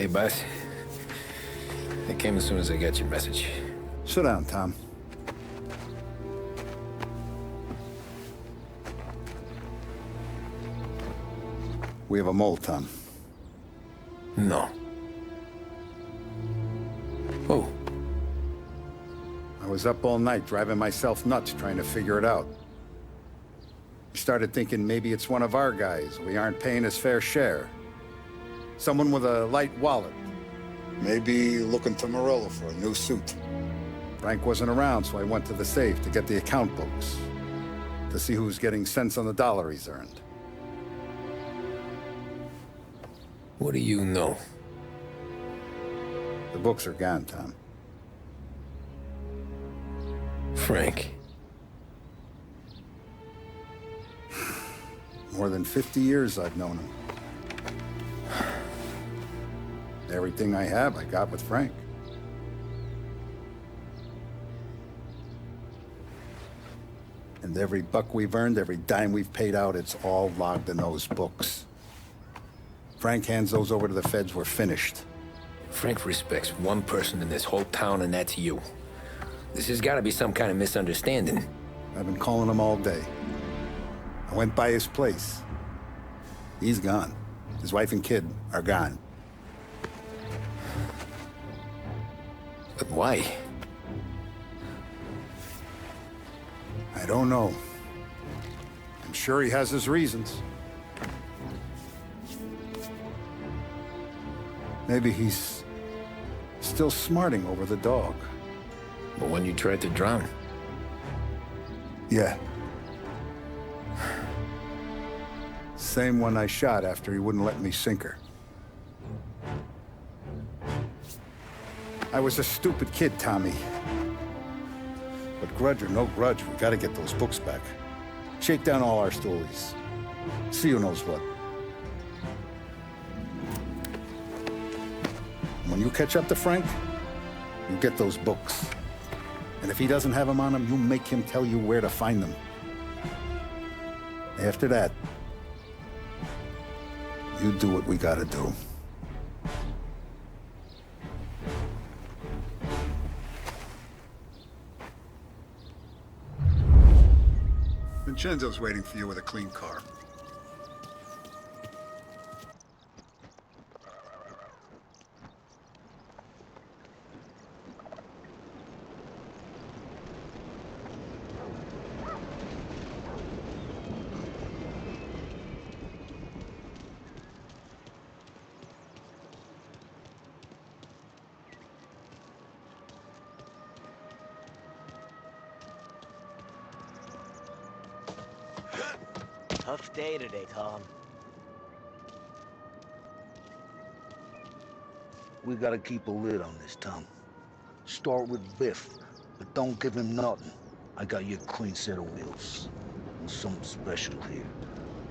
Hey, boss. I came as soon as I got your message. Sit down, Tom. We have a mole, Tom. No. Oh. I was up all night driving myself nuts trying to figure it out. I started thinking maybe it's one of our guys. We aren't paying his fair share. Someone with a light wallet. Maybe looking to Morello for a new suit. Frank wasn't around, so I went to the safe to get the account books. To see who's getting cents on the dollar he's earned. What do you know? The books are gone, Tom. Frank. More than 50 years I've known him. Everything I have, I got with Frank. And every buck we've earned, every dime we've paid out, it's all logged in those books. Frank hands those over to the feds, we're finished. Frank respects one person in this whole town, and that's you. This has got to be some kind of misunderstanding. I've been calling him all day. I went by his place. He's gone. His wife and kid are gone. But why? I don't know. I'm sure he has his reasons. Maybe he's still smarting over the dog. The one you tried to drown? Yeah. Same one I shot after he wouldn't let me sink her. I was a stupid kid, Tommy. But grudge or no grudge, we gotta get those books back. Shake down all our stories. See who knows what. When you catch up to Frank, you get those books. And if he doesn't have them on him, you make him tell you where to find them. After that, you do what we gotta do. Vincenzo's waiting for you with a clean car. Tough day today, Tom. We gotta keep a lid on this, Tom. Start with Biff, but don't give him nothing. I got you a clean set of wheels. And something special here,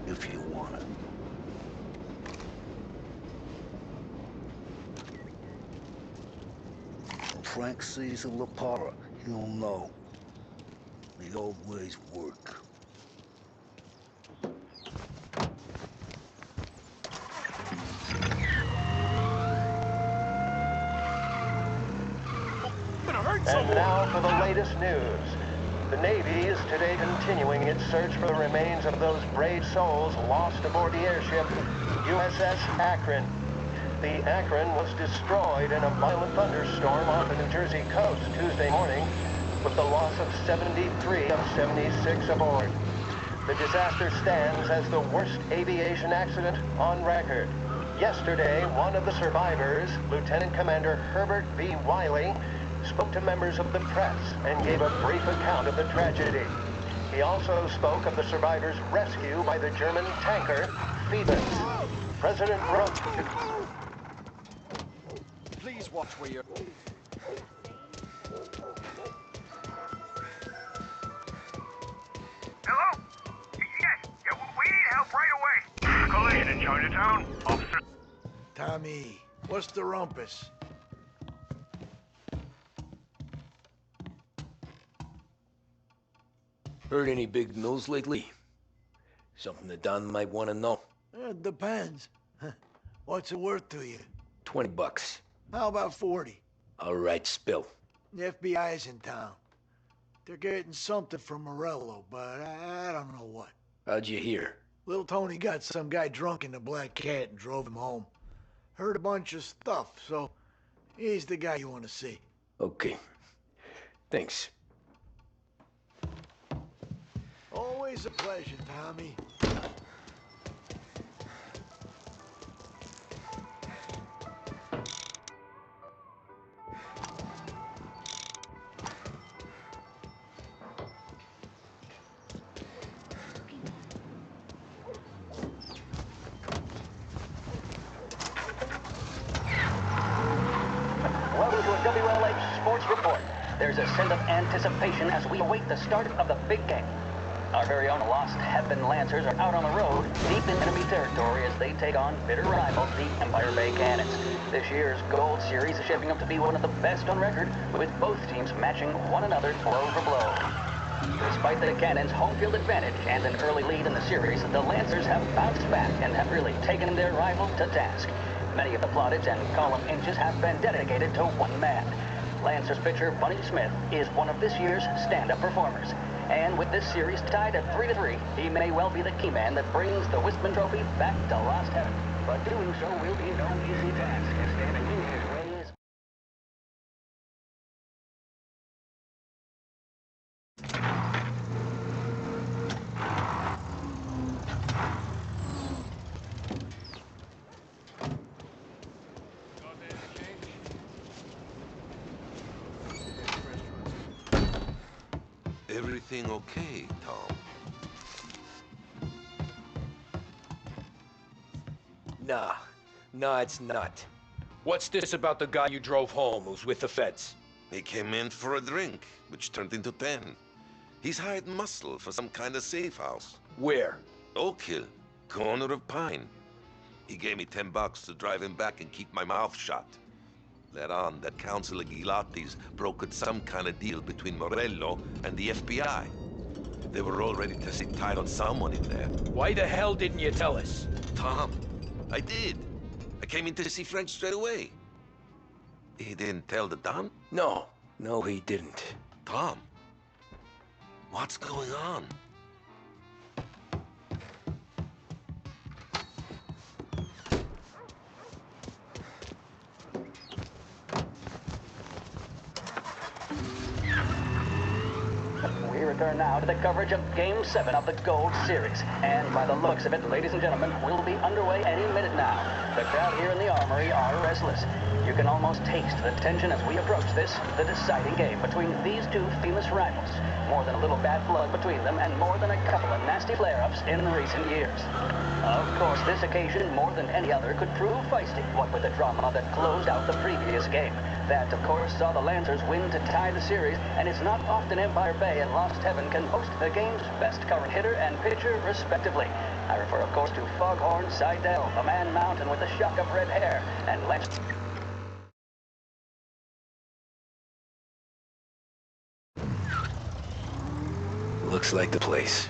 if you want it. When Frank sees a La Parra, he'll know. The old ways work. And now for the latest news. The Navy is today continuing its search for the remains of those brave souls lost aboard the airship USS Akron. The Akron was destroyed in a violent thunderstorm off the New Jersey coast Tuesday morning, with the loss of 73 of 76 aboard. The disaster stands as the worst aviation accident on record. Yesterday, one of the survivors, Lieutenant Commander Herbert B. Wiley, spoke to members of the press and gave a brief account of the tragedy. He also spoke of the survivors' rescue by the German tanker Phoebus. President Trump... Please watch where you're... Hello? Yes, we need help right away. Collision in Chinatown. Officer... Tommy, what's the rumpus? Heard any big news lately? Something that Don might want to know. It depends. What's it worth to you? $20. How about 40? All right, spill. The FBI's in town. They're getting something from Morello, but I don't know what. How'd you hear? Little Tony got some guy drunk in the Black Cat and drove him home. Heard a bunch of stuff, so he's the guy you want to see. Okay. Thanks. Always a pleasure, Tommy. Welcome to a WLH Sports Report. There's a sense of anticipation as we await the start of the big game. Our very own Lost Heaven Lancers are out on the road, deep in enemy territory as they take on bitter rivals, the Empire Bay Cannons. This year's Gold Series is shaping up to be one of the best on record, with both teams matching one another blow for blow. Despite the Cannons' home field advantage and an early lead in the series, the Lancers have bounced back and have really taken their rival to task. Many of the plaudits and column inches have been dedicated to one man. Lancers pitcher Bunny Smith is one of this year's stand-up performers. And with this series tied at 3-3, he may well be the key man that brings the Wispman Trophy back to Lost Heaven. But doing so will be no easy task, as standing in his way is... Everything okay, Tom? Nah, it's not. What's this about the guy you drove home who's with the feds? He came in for a drink, which turned into 10. He's hired muscle for some kind of safe house. Where? Oak Hill, corner of Pine. He gave me $10 to drive him back and keep my mouth shut. Let on that Councilor Gilatti's brokered some kind of deal between Morello and the FBI. They were all ready to sit tight on someone in there. Why the hell didn't you tell us? Tom, I did. I came in to see Frank straight away. He didn't tell the Don? No, he didn't. Tom, what's going on? We return now to the coverage of Game 7 of the Gold Series. And by the looks of it, ladies and gentlemen, we'll be underway any minute now. The crowd here in the Armory are restless. You can almost taste the tension as we approach this, the deciding game between these two famous rivals. More than a little bad blood between them, and more than a couple of nasty flare-ups in recent years. Of course, this occasion, more than any other, could prove feisty, what with the drama that closed out the previous game. That, of course, saw the Lancers win to tie the series, and it's not often Empire Bay and Lost Heaven can boast the game's best current hitter and pitcher, respectively. I refer, of course, to Foghorn Seidel, a man mountain with a shock of red hair, and Lance... Looks like the place.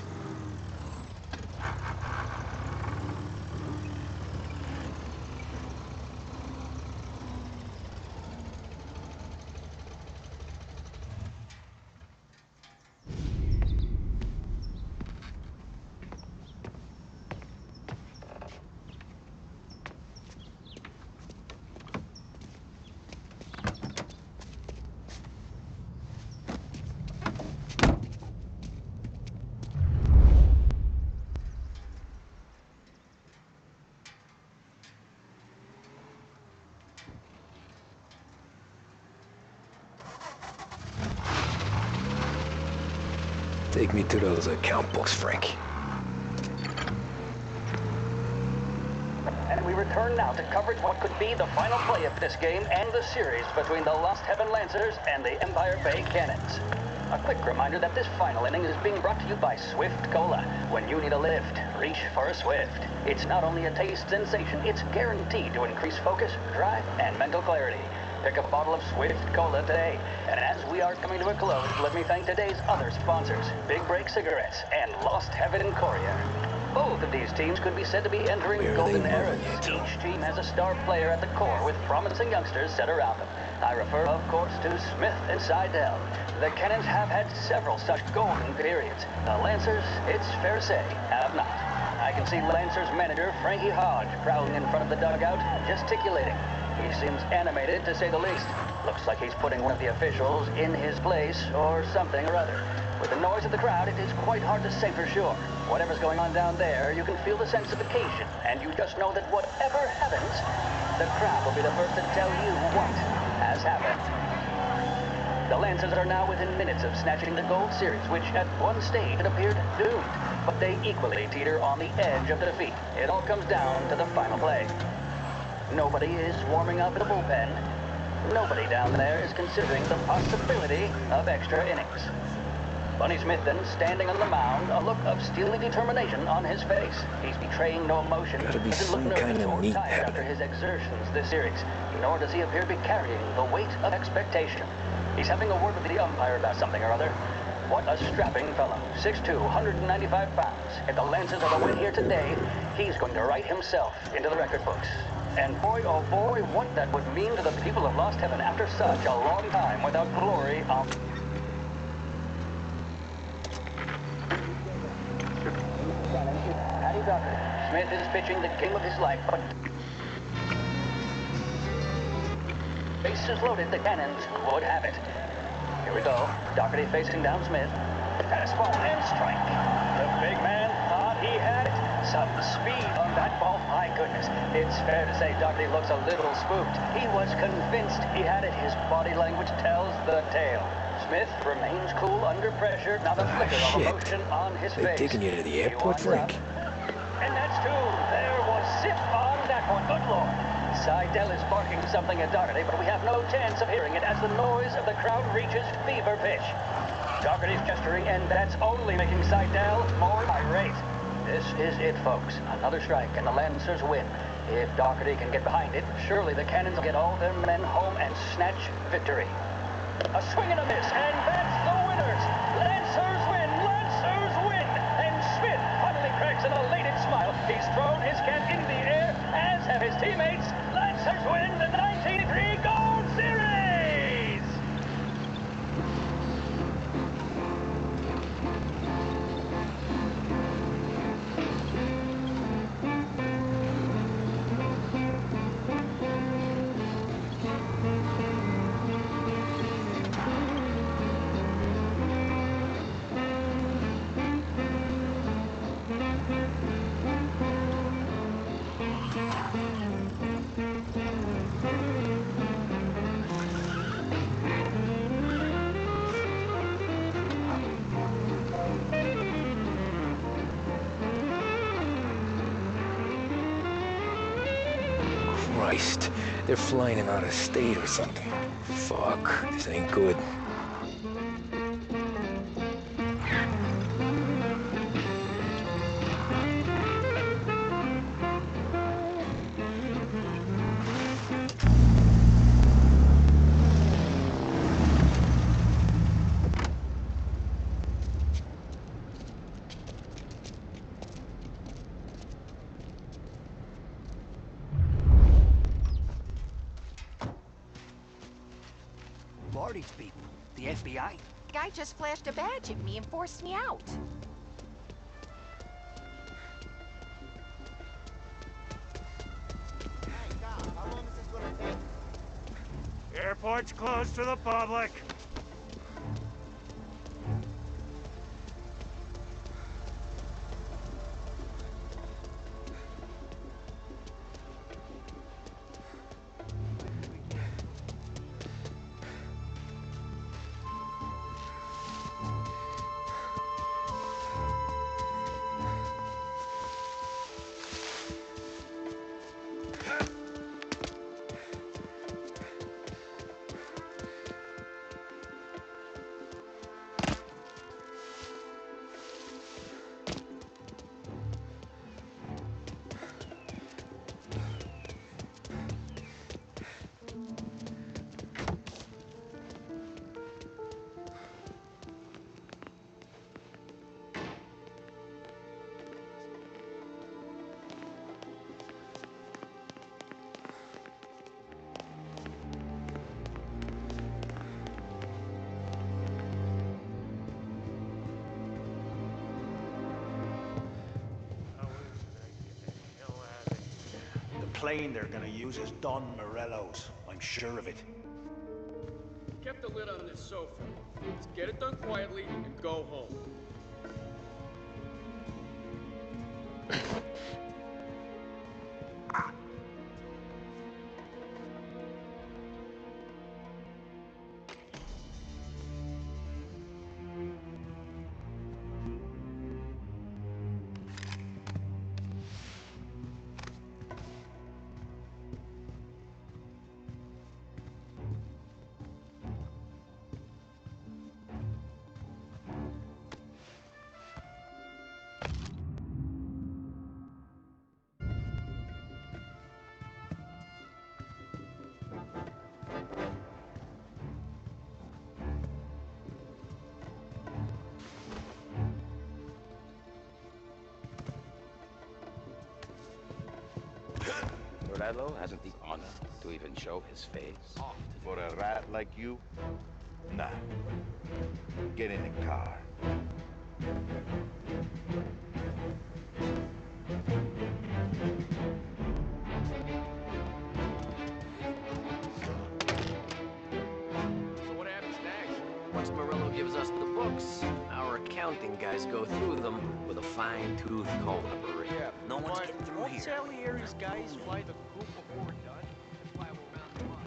Take me to those account books, Frank. And we return now to coverage what could be the final play of this game and the series between the Lost Heaven Lancers and the Empire Bay Cannons. A quick reminder that this final inning is being brought to you by Swift Cola. When you need a lift, reach for a Swift. It's not only a taste sensation, it's guaranteed to increase focus, drive, and mental clarity. Pick a bottle of Swift Cola today. And as we are coming to a close, let me thank today's other sponsors, Big Break Cigarettes and Lost Heaven Courier. Both of these teams could be said to be entering Where are golden they eras. moving it to? Each team has a star player at the core with promising youngsters set around them. I refer, of course, to Smith and Seidel. The Cannons have had several such golden periods. The Lancers, it's fair to say, have not. I can see Lancers manager Frankie Hodge prowling in front of the dugout, gesticulating. He seems animated, to say the least. Looks like he's putting one of the officials in his place, or something or other. With the noise of the crowd, it is quite hard to say for sure. Whatever's going on down there, you can feel the sense of occasion, and you just know that whatever happens, the crowd will be the first to tell you what has happened. The Lancers are now within minutes of snatching the Gold Series, which at one stage had appeared doomed, but they equally teeter on the edge of defeat. It all comes down to the final play. Nobody is warming up in the bullpen. Nobody down there is considering the possibility of extra innings. Bunny Smith then standing on the mound, a look of steely determination on his face. He's betraying no emotion. Gotta be Doesn't look some kind nervous of or meat tired after happening. his exertions this series, nor does he appear to be carrying the weight of expectation. He's having a word with the umpire about something or other. What a strapping fellow. 6'2", 195 pounds. If the Lancers are to win here today, he's going to write himself into the record books. And boy, oh boy, what that would mean to the people of Lost Heaven after such a long time without glory on... Paddy Doherty. Smith is pitching the game of his life, but... Bases loaded, the Cannons would have it. Here we go. Doherty facing down Smith. Fastball and strike. The big man thought he had it. Some speed on that ball. My goodness. It's fair to say Doherty looks a little spooked. He was convinced he had it. His body language tells the tale. Smith remains cool under pressure. Not a flicker of Shit. emotion on his They face. taking you to the He airport, winds Frank? up. And that's two. There was zip on that one. Good Lord. Seidel is barking something at Doherty, but we have no chance of hearing it as the noise of the crowd reaches fever pitch. Doherty's gesturing, and that's only making Seidel more irate. This is it, folks. Another strike, and the Lancers win. If Doherty can get behind it, surely the Cannons will get all their men home and snatch victory. A swing and a miss, and that's the winners. Lancers win! Lancers win! And Smith finally cracks an elated smile. He's thrown his cap into the air, as have his teammates. Lancers win the 1983 Gold Series! Christ, they're flying him out of state or something. Fuck, this ain't good. Who are these people? The FBI? The guy just flashed a badge at me and forced me out. Airport's closed to the public. plane they're gonna use is Don Morello's. I'm sure of it. Kept the lid on this sofa. Let's get it done quietly and go home. Morello hasn't the honor to even show his face. For a rat like you? Nah. Get in the car. So what happens next? Once Morello gives us the books, our accounting guys go through them with a fine-tooth comb. Yeah, No one's getting through won't here. Salieri's guys fly the coop before we're done? That's why we'll round them up.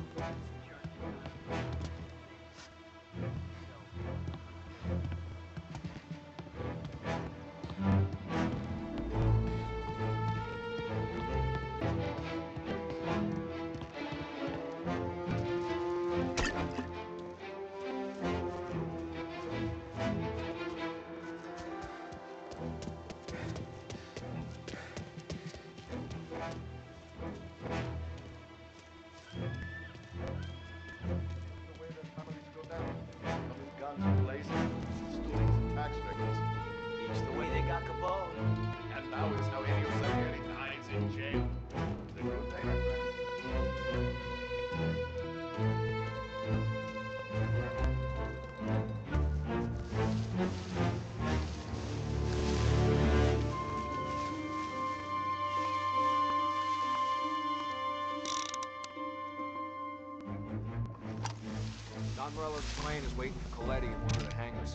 Guns blazing, stoolings and tax records. It's the way they got Cabal. And now it's how Elio Salieri dies in jail. It's a good day, my friend. Don Morello's plane is waiting for Coletti in one of the hangars.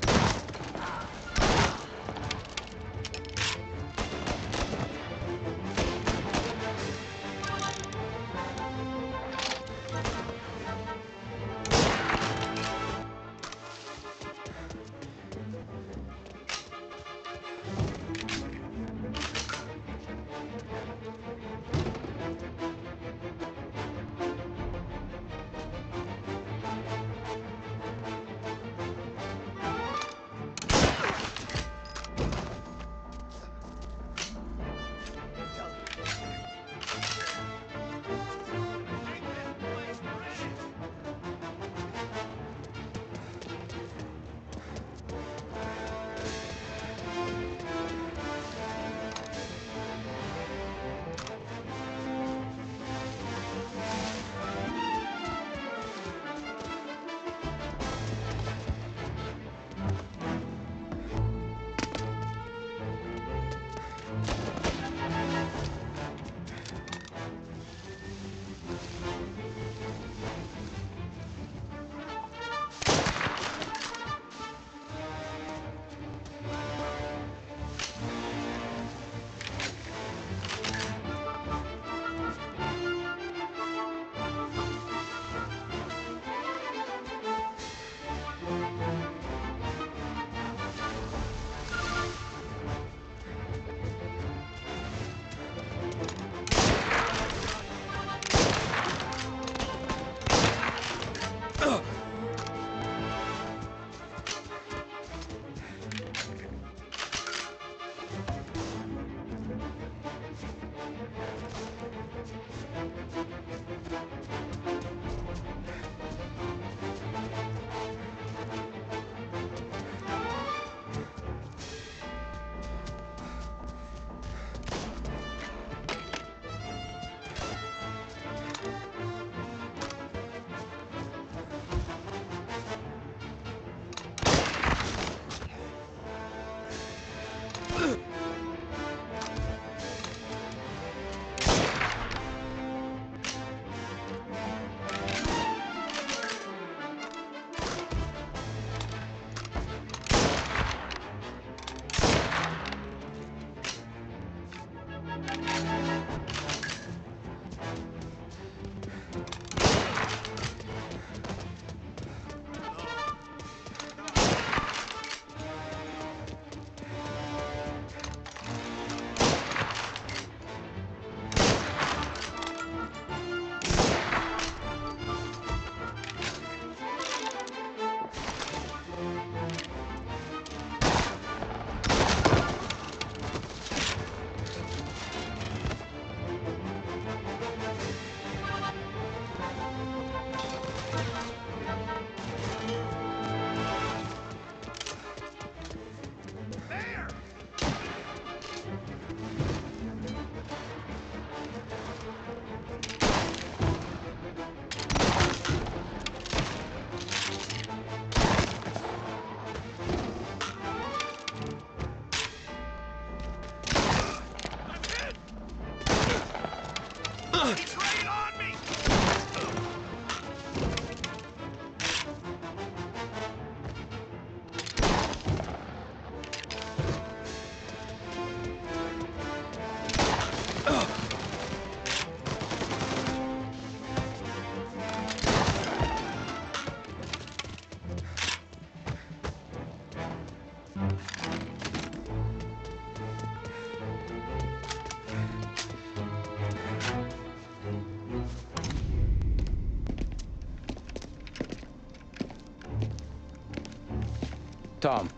Tom.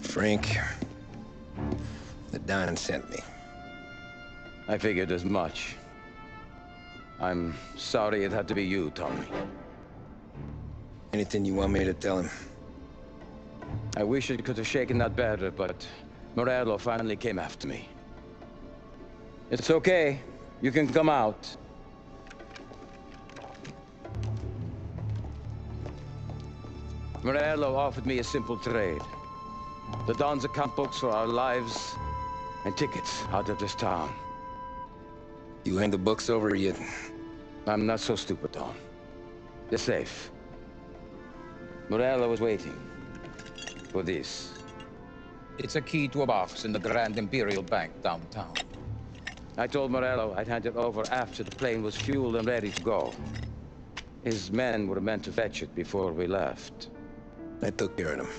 Frank, the Don sent me. I figured as much. I'm sorry it had to be you, Tommy. Anything you want me to tell him? I wish it could have shaken that better, but Morello finally came after me. It's okay. You can come out. Morello offered me a simple trade. The Don's account books for our lives and tickets out of this town. You hand the books over yet? I'm not so stupid, Tom. They're safe. Morello was waiting for this. It's a key to a box in the Grand Imperial Bank downtown. I told Morello I'd hand it over after the plane was fueled and ready to go. His men were meant to fetch it before we left. I took care of them.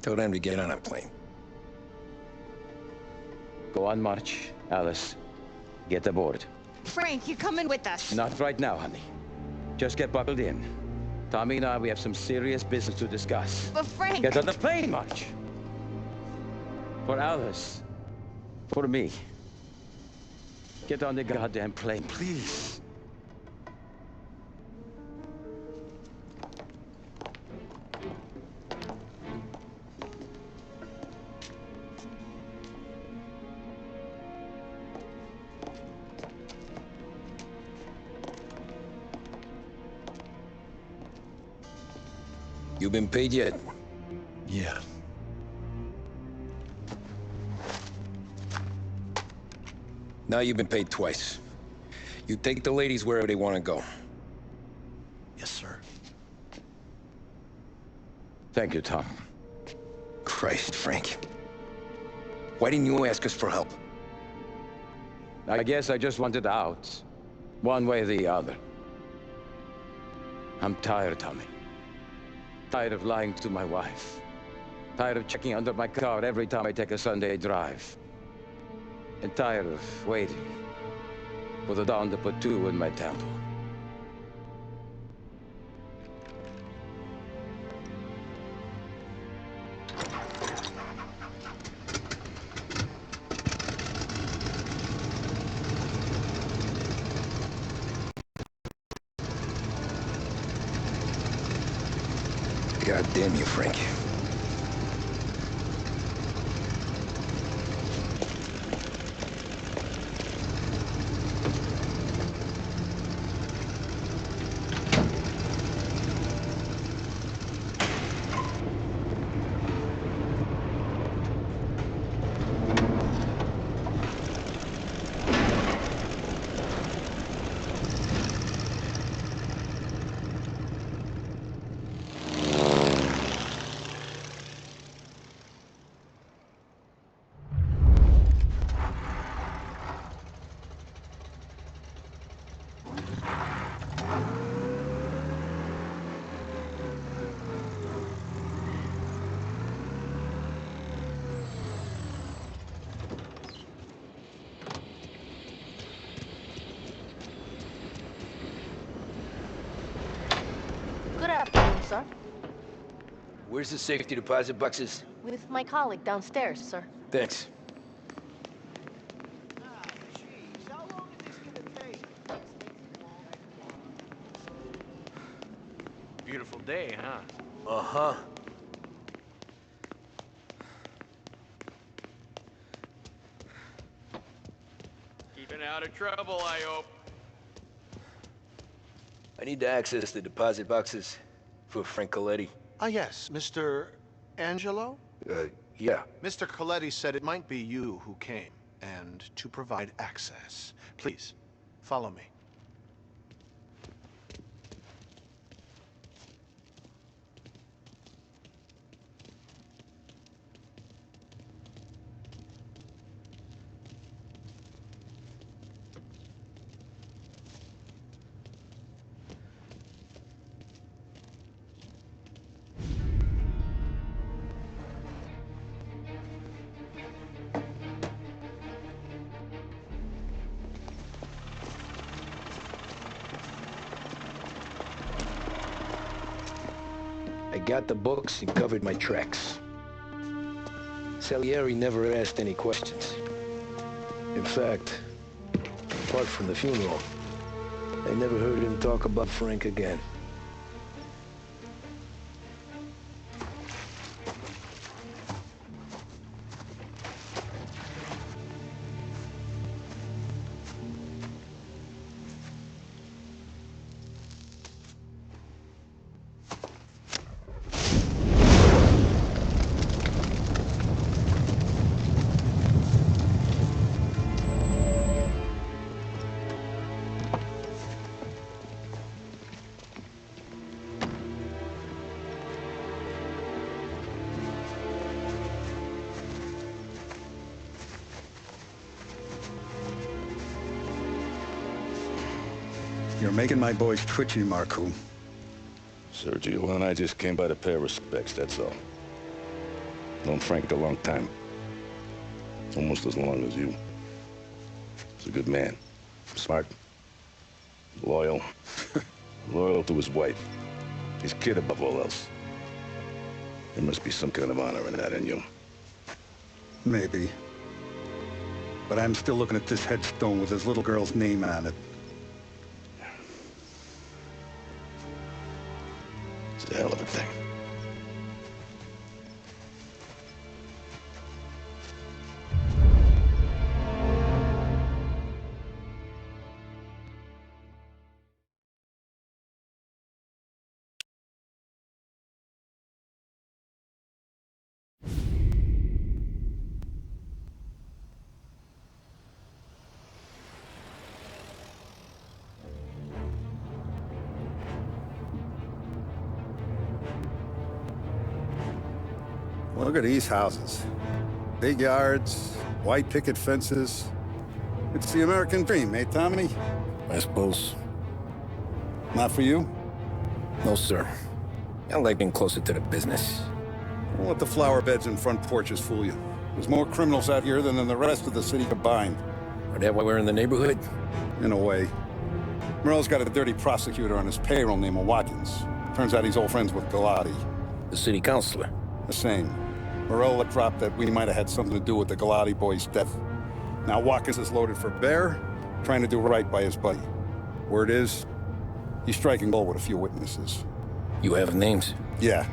Told them to get on a plane. Go on, March. Alice, get aboard. Frank, you coming with us? Not right now, honey. Just get buckled in. Tommy and I, we have some serious business to discuss. But Frank... Get on the plane, March! For Alice. For me. Get on the goddamn plane, please. You been paid yet? Yeah. Now you've been paid twice. You take the ladies wherever they want to go. Yes, sir. Thank you, Tom. Christ, Frank. Why didn't you ask us for help? I guess I just wanted out. One way or the other. I'm tired, Tommy. Tired of lying to my wife. Tired of checking under my car every time I take a Sunday drive. And tired of waiting for the dawn to put two in my temple. God damn you, Frank. Good afternoon, sir. Where's the safety deposit boxes? With my colleague downstairs, sir. Thanks. Beautiful day, huh? Uh-huh. Keeping out of trouble, I hope. I need to access the deposit boxes for Frank Coletti. Ah, yes, Mr. Angelo? Yeah. Mr. Coletti said it might be you who came, and to provide access. Please, follow me. got the books, he covered my tracks. Salieri never asked any questions. In fact, apart from the funeral, I never heard him talk about Frank again. You're making my boys twitchy, Marku. Sergio and I just came by to pay respects, that's all. Known Frank a long time. Almost as long as you. He's a good man. Smart. Loyal. Loyal to his wife. His kid above all else. There must be some kind of honor in that in you. Maybe. But I'm still looking at this headstone with his little girl's name on it. It's a hell of a thing. Look at these houses. Big yards, white picket fences. It's the American dream, eh, Tommy? I suppose. Not for you? No, sir. I like being closer to the business. Don't let the flower beds and front porches fool you. There's more criminals out here than in the rest of the city combined. Is that why we're in the neighborhood? In a way. Morell's got a dirty prosecutor on his payroll named Watkins. Turns out he's old friends with Galati. The city councilor? The same. Morell let drop that we might have had something to do with the Galati boy's death. Now Watkins is loaded for bear, trying to do right by his buddy. Word is, he's striking gold with a few witnesses. You have names? Yeah.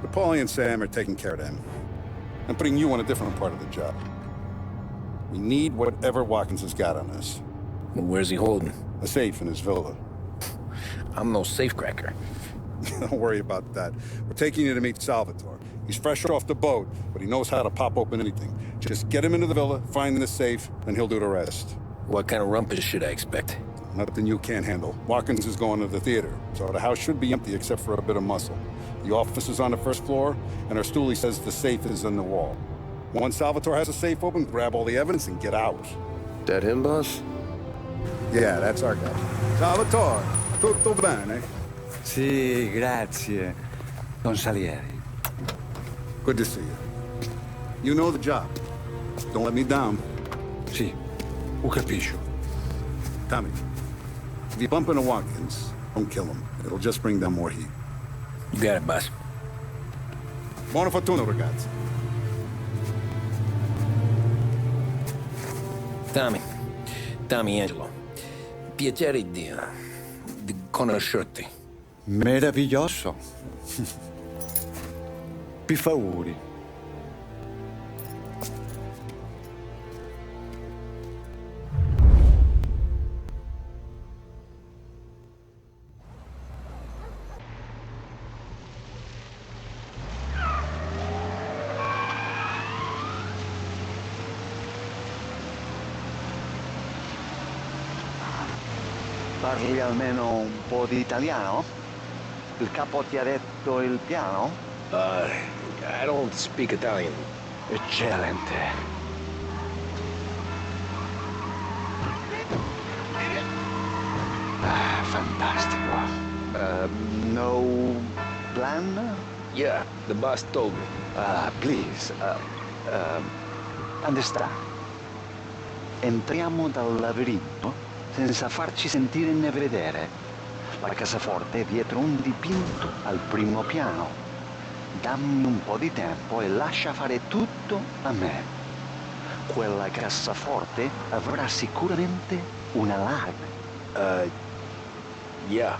But Paulie and Sam are taking care of them. I'm putting you on a different part of the job. We need whatever Watkins has got on us. Where's he holding? A safe in his villa. I'm no safecracker. Don't worry about that. We're taking you to meet Salvatore. He's fresh off the boat, but he knows how to pop open anything. Just get him into the villa, find the safe, and he'll do the rest. What kind of rumpus should I expect? Nothing you can't handle. Watkins is going to the theater, so the house should be empty except for a bit of muscle. The office is on the first floor, and our stoolie says the safe is in the wall. Once Salvatore has a safe open, grab all the evidence and get out. That him, boss? Yeah, that's our guy. Salvatore, tutto bene? Sì, grazie. Don Salieri. Good to see you. You know the job. Don't let me down. Sì, ho capisco. Tommy, if you bump into Watkins, don't kill him. It'll just bring down more heat. You got it, boss. Buona fortuna, ragazzi. Tommy Angelo. Piacere di conoscerti. Meraviglioso. Per favore. Parli almeno un po' di italiano? Il capo ti ha detto il piano? I don't speak Italian. Eccellente. Fantastico. No plan? Yeah, the boss told me. Please. Understand. Entriamo dal labirinto senza farci sentire né vedere. La cassaforte è dietro un dipinto al primo piano. Dammi un po' di tempo e lascia fare tutto a me. Quella cassaforte avrà sicuramente un allarme. Yeah.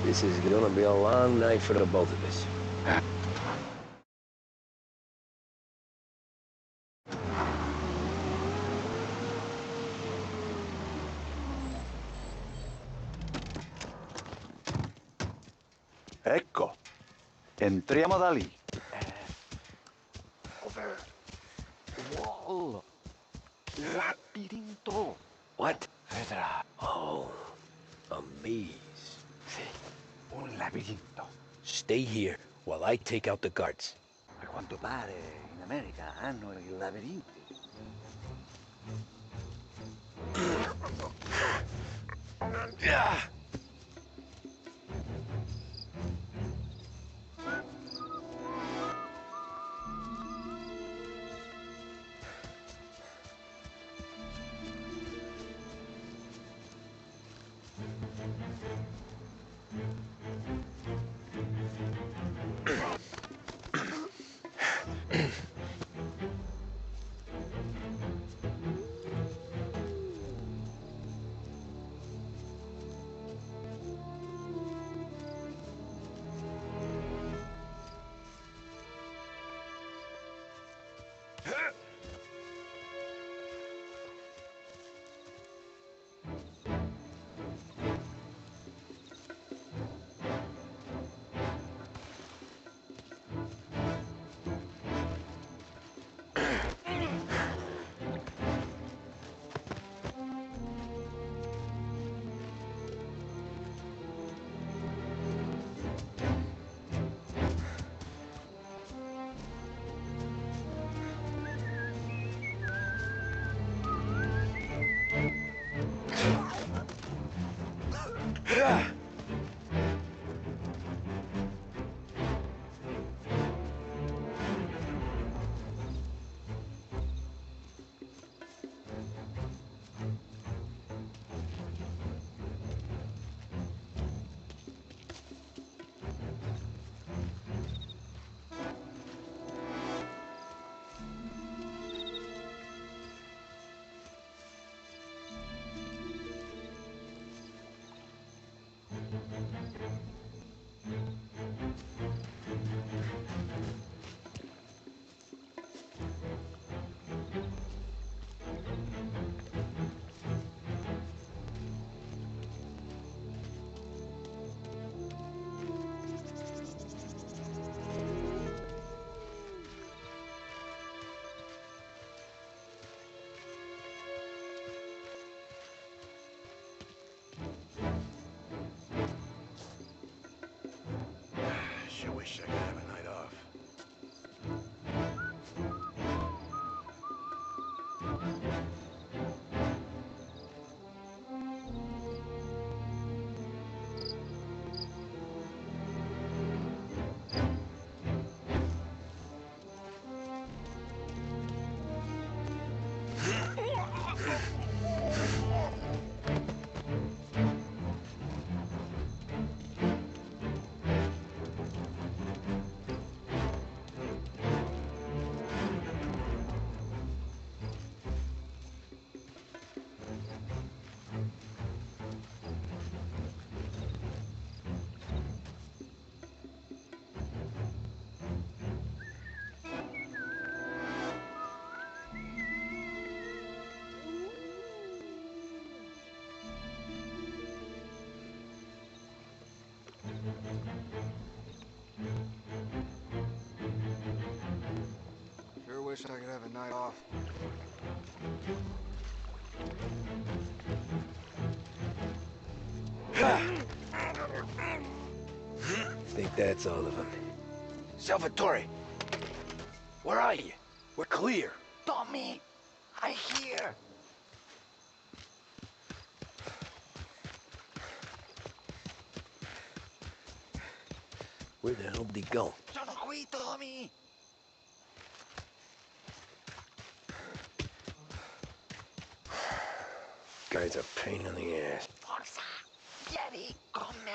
This is gonna be a long night for the both of us. Ecco, entriamo da lì. Over. Wall. Labirinto. What? Vedrà. Oh, a maze. Sì, un labirinto. Stay here while I take out the guards. A quanto pare in America hanno i labirinti. Sure wish I could have a night off. Sure wish I could have a night off. Think that's all of them. Salvatore! Where are you? We're clear. Tommy, I hear. Where the hell did he go? Sono qui, Tommy. Guy's a pain in the ass. Forza, Vieni con me.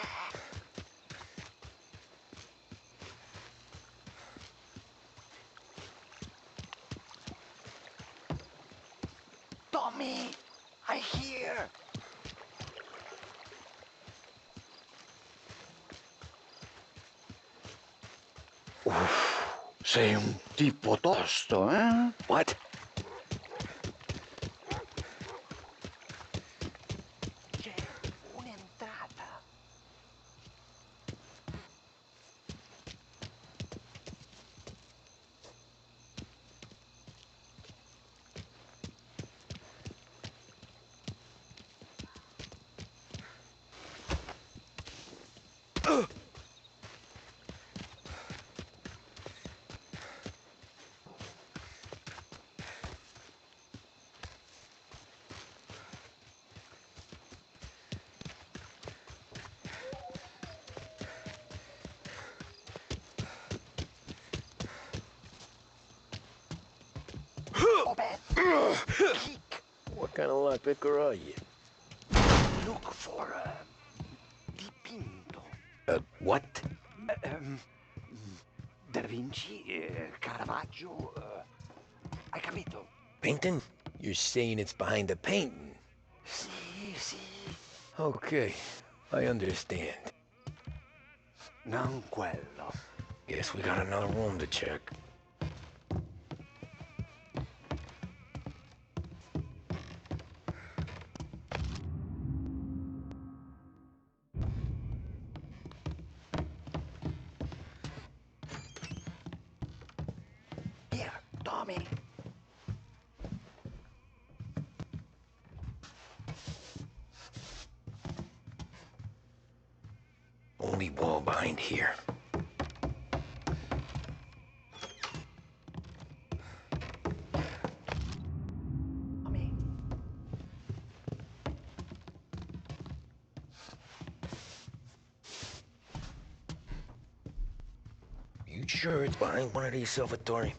Tommy, I hear. Sei un tipo tosto, eh? What? C'è un'entrata. What kind of lockpicker are you? Look for dipinto. What? Da Vinci, Caravaggio. Hai capito? Painting? You're saying it's behind the painting? Sì, sì. Okay, I understand. Non quello. Guess we got another room to check. Here, Tommy. Only wall behind here. Tommy. You sure it's behind one of these Salvatore?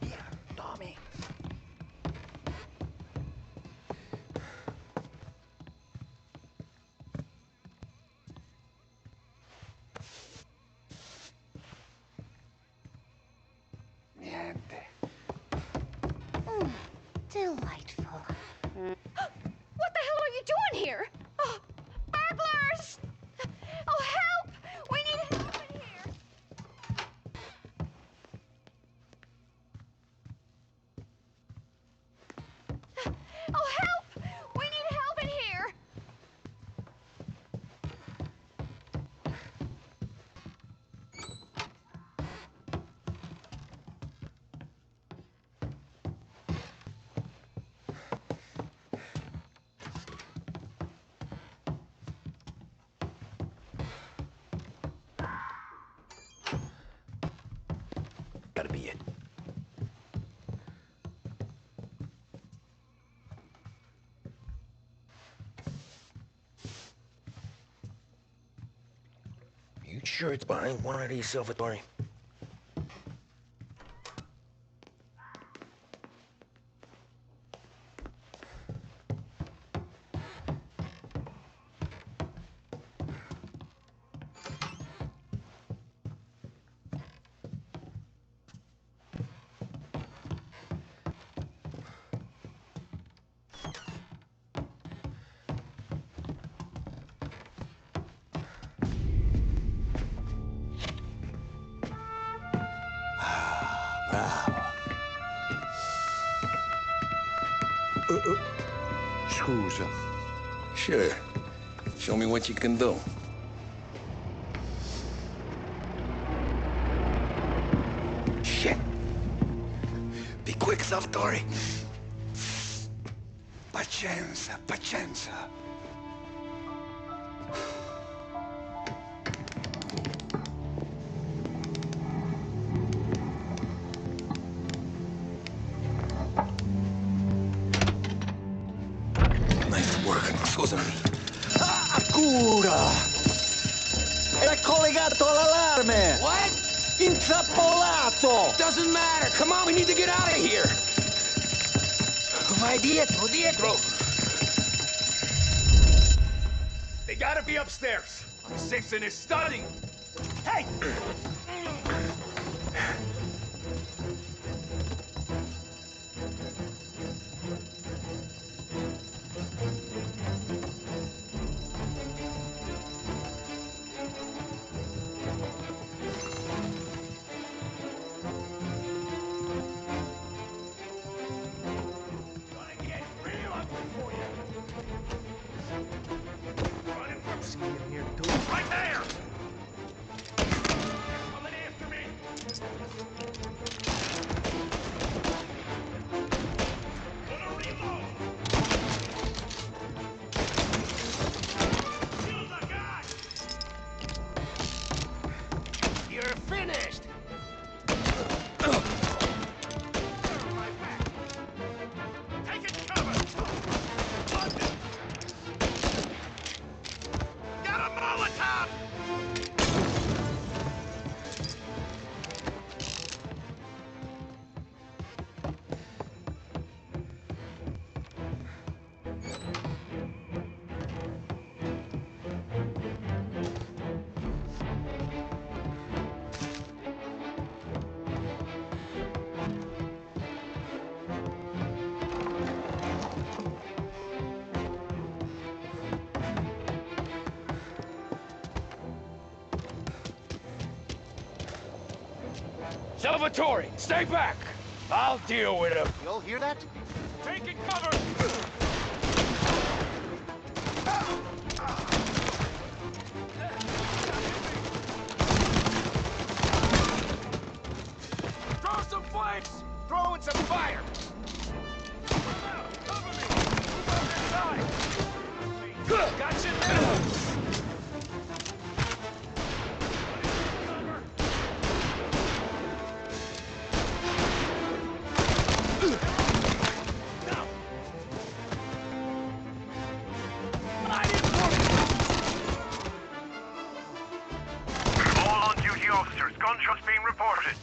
Here, Tommy. Niente. Delightful. What the hell are you doing here? Oh, burglars! Oh, help! We need help in here! Oh, help! We need help in here! Gotta be it. You sure it's behind one of these Salvatore? Scusa. Sure. Show me what you can do. Shit. Be quick, Salvatore. Pazienza, pazienza. Nice work. Scusami. Era collegato all'allarme! What? Intrappolato! Doesn't matter. Come on, we need to get out of here. Vai dietro, dietro. They gotta be upstairs. Six in his study. Hey! Right there! Coming after me! Gonna reload! Kill the guy! You're finished. Take it cover! Got a Molotov! Salvatore, stay back! I'll deal with him. You all hear that? Taking cover! Throw some flames! Throw in some fire! Cover me! Move out inside! Got you now! All on-duty officers, gunshots being reported.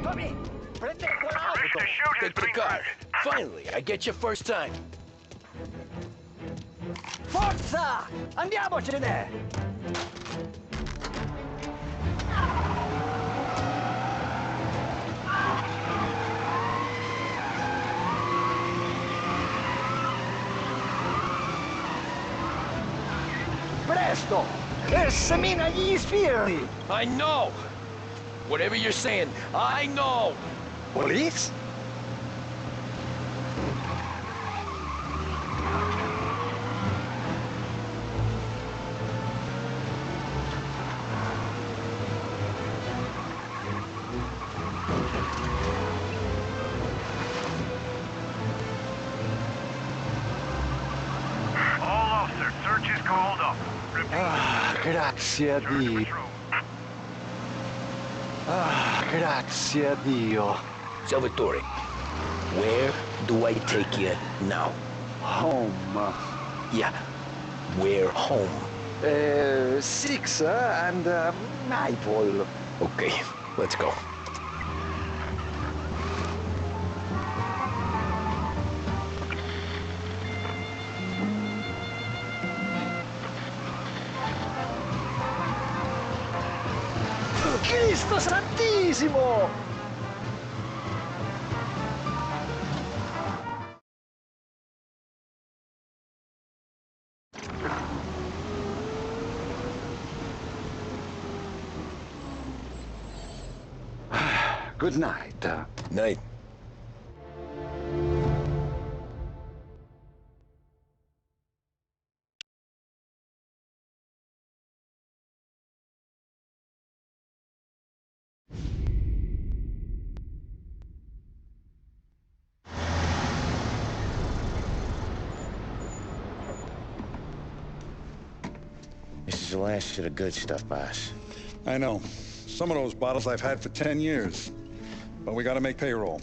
Tommy, prende quell'auto! Permission to shoot has Take the been car. granted. Finally, I get your first time. Forza! Andiamocene! Presto! E semina gli sfiri! I know! Whatever you're saying, I know! Police? All officers, search is called up. Repeat. Grazie a Dio. Grazie a Dio. Salvatore, where do I take you now? Home. Yeah, where home? 6 and Nightfall. Okay, let's go. Cristo Santissimo! Good night. Night. This is the last of the good stuff, boss. I know. Some of those bottles I've had for 10 years. But we gotta make payroll.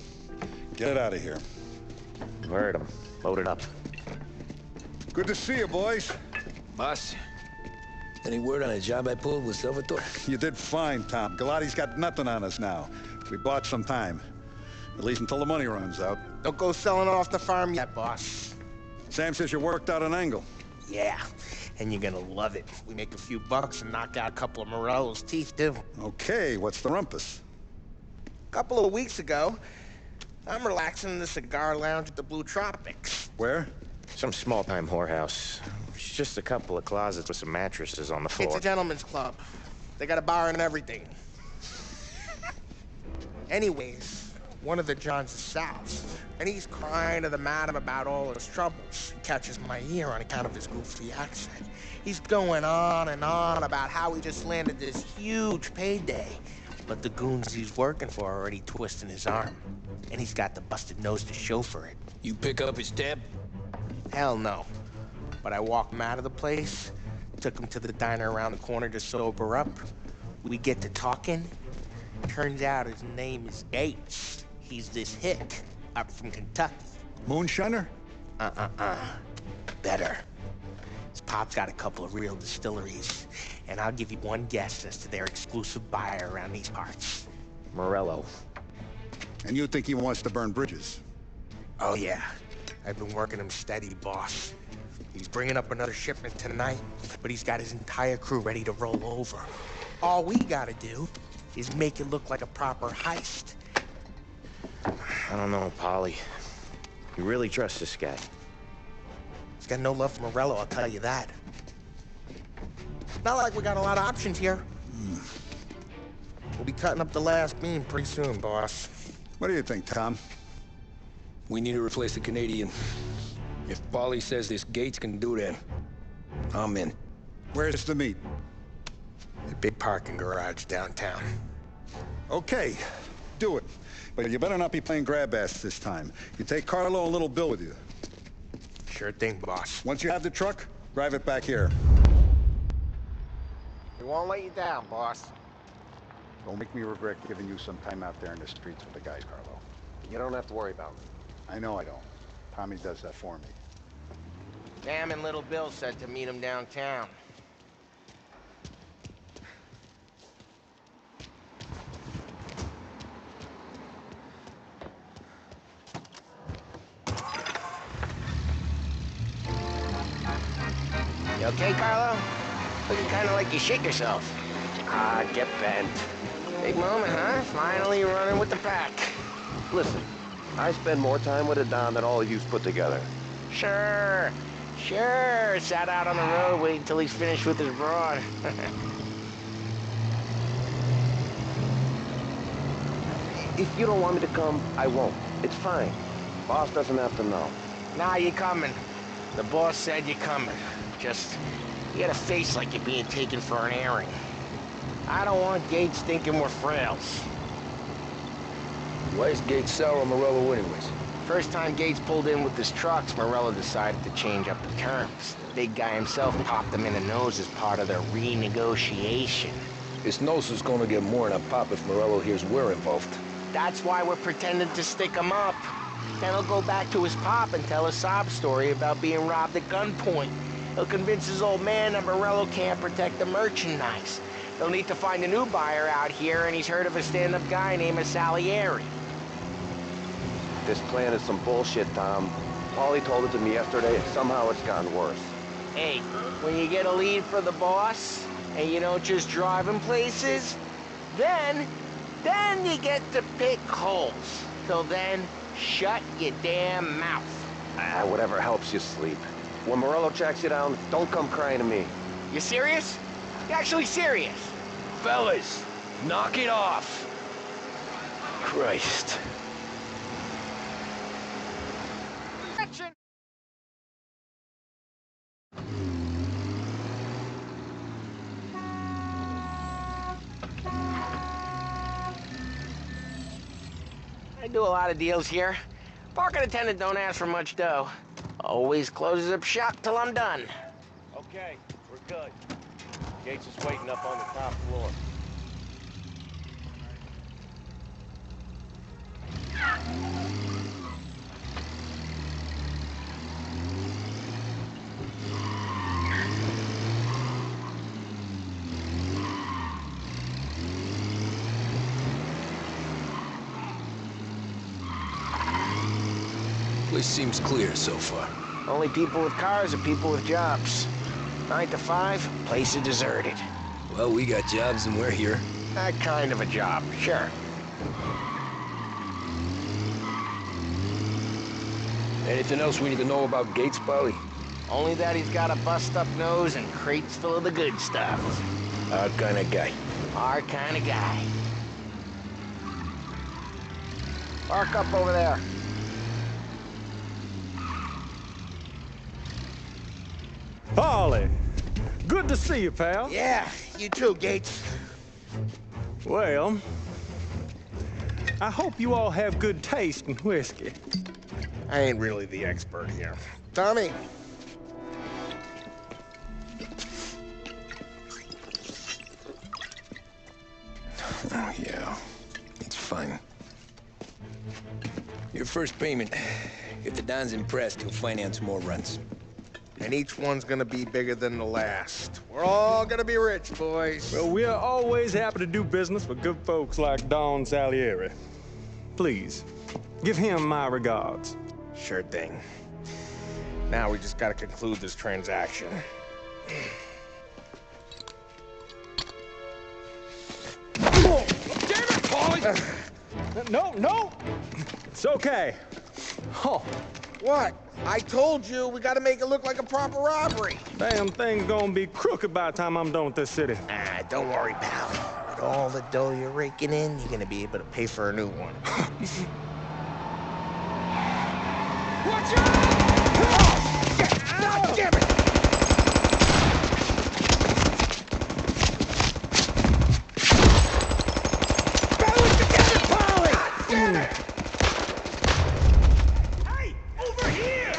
Get it out of here. You've heard him. Load it up. Good to see you, boys. Boss, Any word on a job I pulled with Salvatore? You did fine, Tom. Galati's got nothing on us now. We bought some time. At least until the money runs out. Don't go selling off the farm yet, boss. Sam says you worked out an angle. Yeah, and you're gonna love it. We make a few bucks and knock out a couple of Morello's teeth, too. Okay, what's the rumpus? A couple of weeks ago, I'm relaxing in the cigar lounge at the Blue Tropics. Where? Some small-time whorehouse. It's just a couple of closets with some mattresses on the floor. It's a gentleman's club. They got a bar and everything. Anyways, one of the Johns is south, and he's crying to the madam about all his troubles. He catches my ear on account of his goofy accent. He's going on and on about how he just landed this huge payday. But the goons he's working for are already twisting his arm. And he's got the busted nose to show for it. You pick up his tab? Hell no. But I walked him out of the place, took him to the diner around the corner to sober up. We get to talking. Turns out his name is Gates. He's this hick up from Kentucky. Moonshiner? Better. His pop's got a couple of real distilleries, and I'll give you one guess as to their exclusive buyer around these parts. Morello. And you think he wants to burn bridges? Oh, yeah. I've been working him steady, boss. He's bringing up another shipment tonight, but he's got his entire crew ready to roll over. All we gotta do is make it look like a proper heist. I don't know, Polly. You really trust this guy? He's got no love for Morello, I'll tell you that. Not like we got a lot of options here. We'll be cutting up the last beam pretty soon, boss. What do you think, Tom? We need to replace the Canadian. If Polly says this Gates can do that, I'm in. Where's the meet? The big parking garage downtown. Okay, do it. But you better not be playing grab ass this time. You take Carlo and Little Bill with you. Sure thing, boss. Once you have the truck, drive it back here. We won't let you down, boss. Don't make me regret giving you some time out there in the streets with the guys, Carlo. You don't have to worry about me. I know I don't. Tommy does that for me. Sam and Little Bill said to meet him downtown. You okay, Carlo? Looking kind of like you shit yourself. Ah, get bent. Big moment, huh? Finally you're running with the pack. Listen, I spend more time with a Don than all of you's put together. Sure. Sat out on the road waiting till he's finished with his broad. If you don't want me to come, I won't. It's fine. Boss doesn't have to know. Nah, you're coming. The boss said you're coming. Just, you got a face like you're being taken for an airing. I don't want Gates thinking we're frails. Why is Gates sour on Morello anyways? First time Gates pulled in with his trucks, Morello decided to change up the terms. The big guy himself popped him in the nose as part of their renegotiation. His nose is gonna get more than a pop if Morello hears we're involved. That's why we're pretending to stick him up. Then he'll go back to his pop and tell a sob story about being robbed at gunpoint. He'll convince his old man that Morello can't protect the merchandise. They'll need to find a new buyer out here, and he's heard of a stand-up guy named Salieri. This plan is some bullshit, Tom. Paulie told it to me yesterday, and somehow it's gotten worse. Hey, when you get a lead for the boss, and you don't just drive him places, then you get to pick holes. Till then, shut your damn mouth. Whatever helps you sleep. When Morello tracks you down, don't come crying to me. You serious? You actually serious? Fellas, knock it off. Christ. I do a lot of deals here. Parking attendant don't ask for much dough. Always closes up shop till I'm done. Okay, we're good. Gates is waiting up on the top floor. Place seems clear so far. Only people with cars are people with jobs. 9 to 5, place is deserted. Well, we got jobs and we're here. That kind of a job, sure. Anything else we need to know about Gates, Polly? Only that he's got a bust-up nose and crates full of the good stuff. Our kind of guy. Our kind of guy. Park up over there. Polly, good to see you, pal. Yeah, you too, Gates. Well, I hope you all have good taste in whiskey. I ain't really the expert here. Tommy. Oh, yeah. It's fine. Your first payment. If the Don's impressed, he'll finance more runs. And each one's gonna be bigger than the last. We're all gonna be rich, boys. Well, we are always happy to do business with good folks like Don Salieri. Please, give him my regards. Sure thing. Now we just gotta conclude this transaction. Oh, damn it, Polly! No! It's okay. Oh. What? I told you, we gotta make it look like a proper robbery. Damn thing's gonna be crooked by the time I'm done with this city. Ah, don't worry, pal. With all the dough you're raking in, you're gonna be able to pay for a new one. Watch out! God damn it! Balance together, Polly! God damn it! Hey, over here!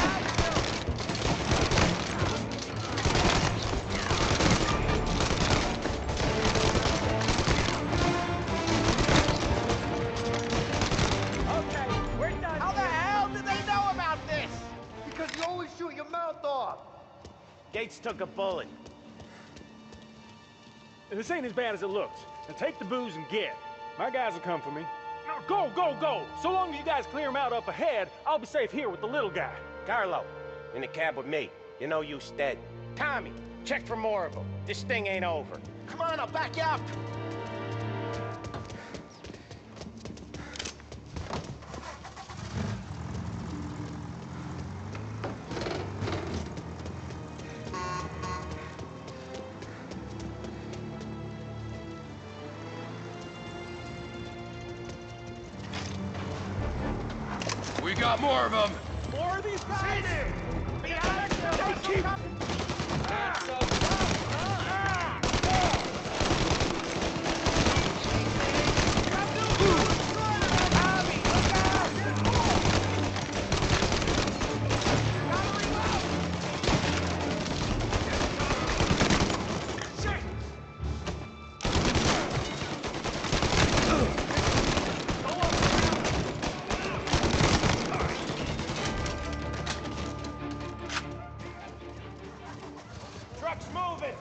Okay, we're done. How the hell did they know about this? Because you always shoot your mouth off. Gates took a bullet. This ain't as bad as it looks. Now take the booze and get. My guys will come for me. Now go! So long as you guys clear him out up ahead, I'll be safe here with the little guy. Carlo, in the cab with me. You know you stead. Tommy, check for more of them. This thing ain't over. Come on, I'll back you up. We got more of them. More of these guys? Truck's moving.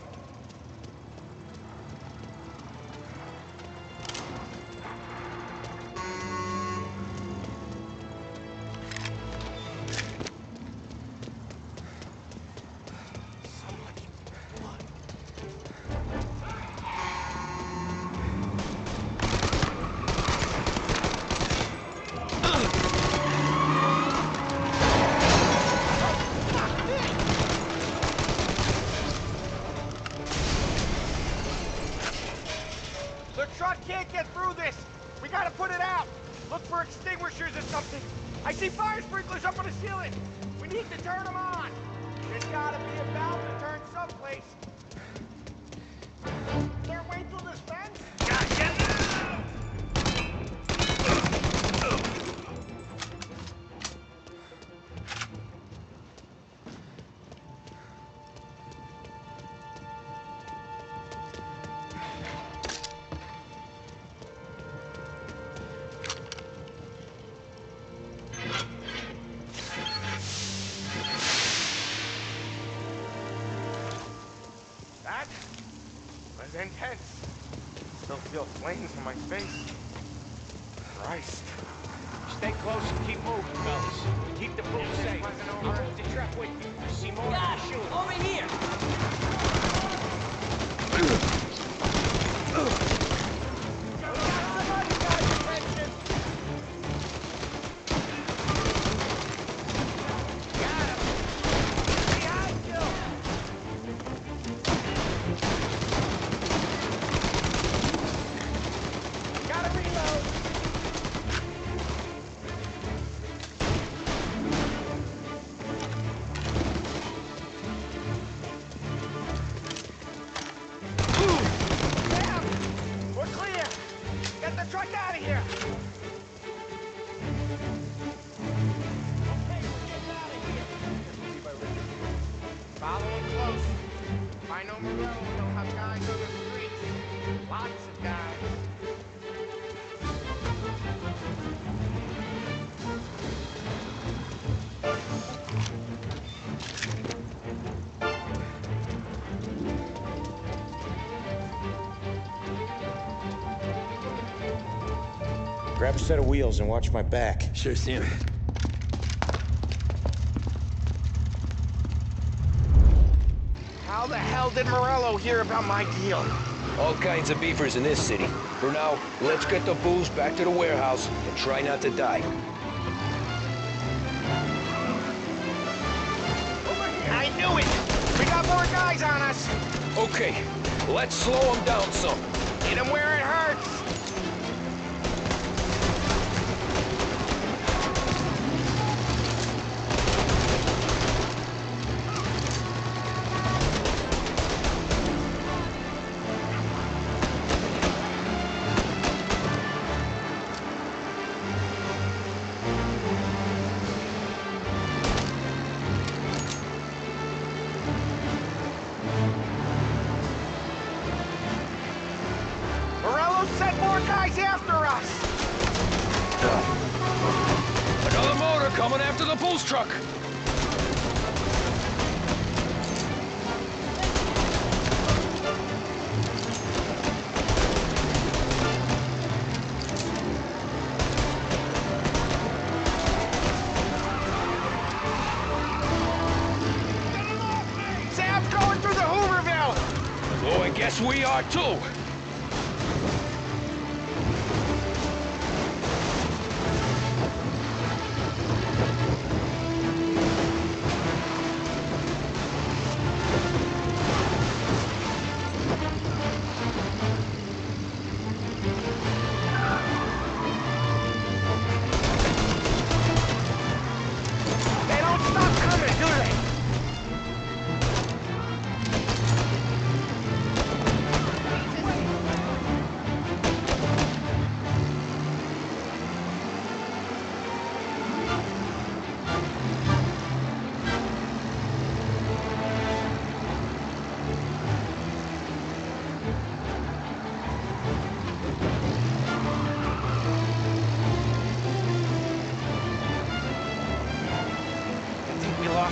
The truck can't get through this. We gotta put it out. Look for extinguishers or something. I see fire sprinklers up on the ceiling. We need to turn them on. There's gotta be a valve to turn someplace. Is there a way through this fence? Gotcha now! That was intense. Still feel flames on my face. Christ. Stay close and keep moving, fellas. Keep the booth safe. I'll move the truck with you. You see more of the shooter. Over here! Grab a set of wheels and watch my back. Sure, Sam. How the hell did Morello hear about my deal? All kinds of beefers in this city. For now, let's get the booze back to the warehouse and try not to die. I knew it! We got more guys on us! Okay, let's slow them down some. Hit them where it hurts! Send more guys after us! Another motor coming after the booze truck! Sam's going through the Hooverville! Oh, I guess we are too!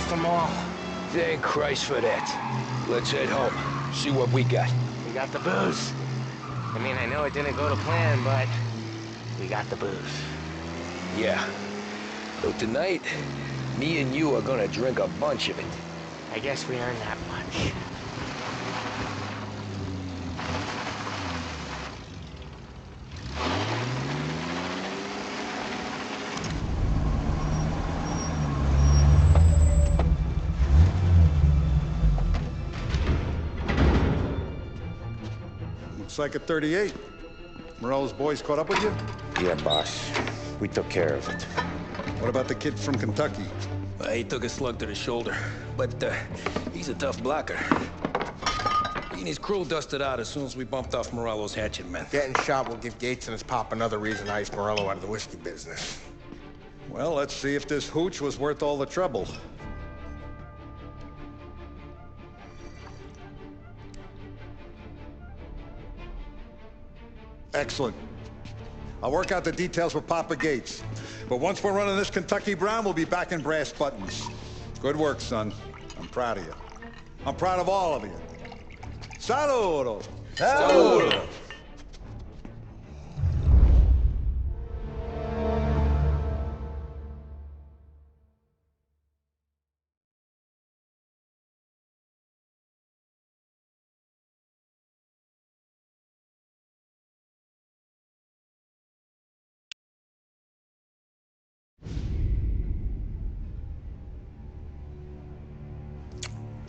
Them all. Thank Christ for that. Let's head home. See what we got. We got the booze. I mean, I know it didn't go to plan, but we got the booze. Yeah. So tonight, me and you are gonna drink a bunch of it. I guess we earned that much. Looks like a 38. Morello's boys caught up with you? Yeah, boss. We took care of it. What about the kid from Kentucky? He took a slug to the shoulder, but he's a tough blocker. He and his crew dusted out as soon as we bumped off Morello's hatchet men. Getting shot will give Gates and his pop another reason to ice Morello out of the whiskey business. Well, let's see if this hooch was worth all the trouble. Excellent. I'll work out the details with Papa Gates. But once we're running this Kentucky Brown, we'll be back in brass buttons. Good work, son. I'm proud of you. I'm proud of all of you. Saludo!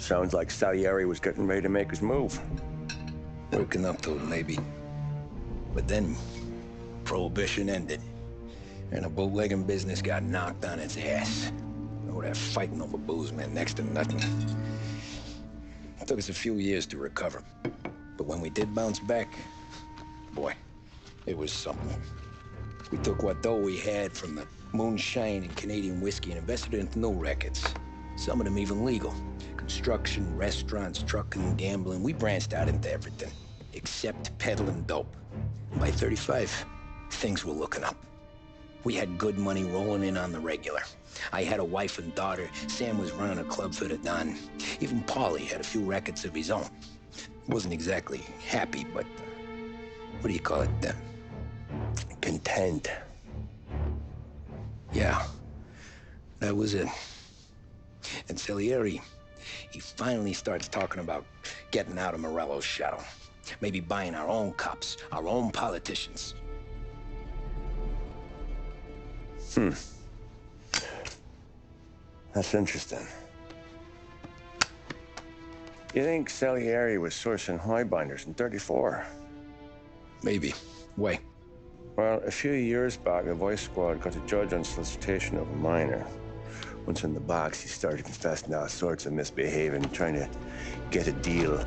Sounds like Salieri was getting ready to make his move. Working up to it, maybe. But then, Prohibition ended. And the bootlegging business got knocked on its ass. Oh, that fighting over booze meant next to nothing. It took us a few years to recover. But when we did bounce back, boy, it was something. We took what dough we had from the moonshine and Canadian whiskey and invested it into new rackets. Some of them even legal. Construction, restaurants, trucking, gambling. We branched out into everything, except peddling dope. And by 35, things were looking up. We had good money rolling in on the regular. I had a wife and daughter. Sam was running a club for the Don. Even Paulie had a few rackets of his own. Wasn't exactly happy, but what do you call it? Content. Yeah, that was it. And Salieri, he finally starts talking about getting out of Morello's shadow. Maybe buying our own cops, our own politicians. That's interesting. You think Salieri was sourcing highbinders in 34? Maybe. Why? Well, a few years back, the Vice Squad got a judge on solicitation of a minor. Once in the box, he started confessing all sorts of misbehaving, trying to get a deal.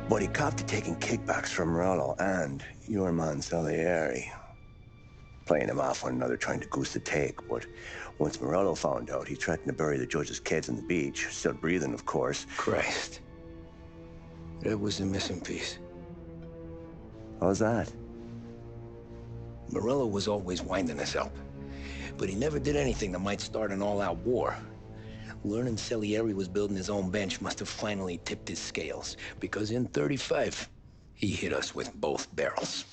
But he copped to taking kickbacks from Morello and your man Salieri. Playing them off one another, trying to goose the take. But once Morello found out, he threatened to bury the judge's kids on the beach. Still breathing, of course. Christ. That was the missing piece. How's that? Morello was always winding us up. But he never did anything that might start an all-out war. Learning Salieri was building his own bench must have finally tipped his scales. Because in 35, he hit us with both barrels.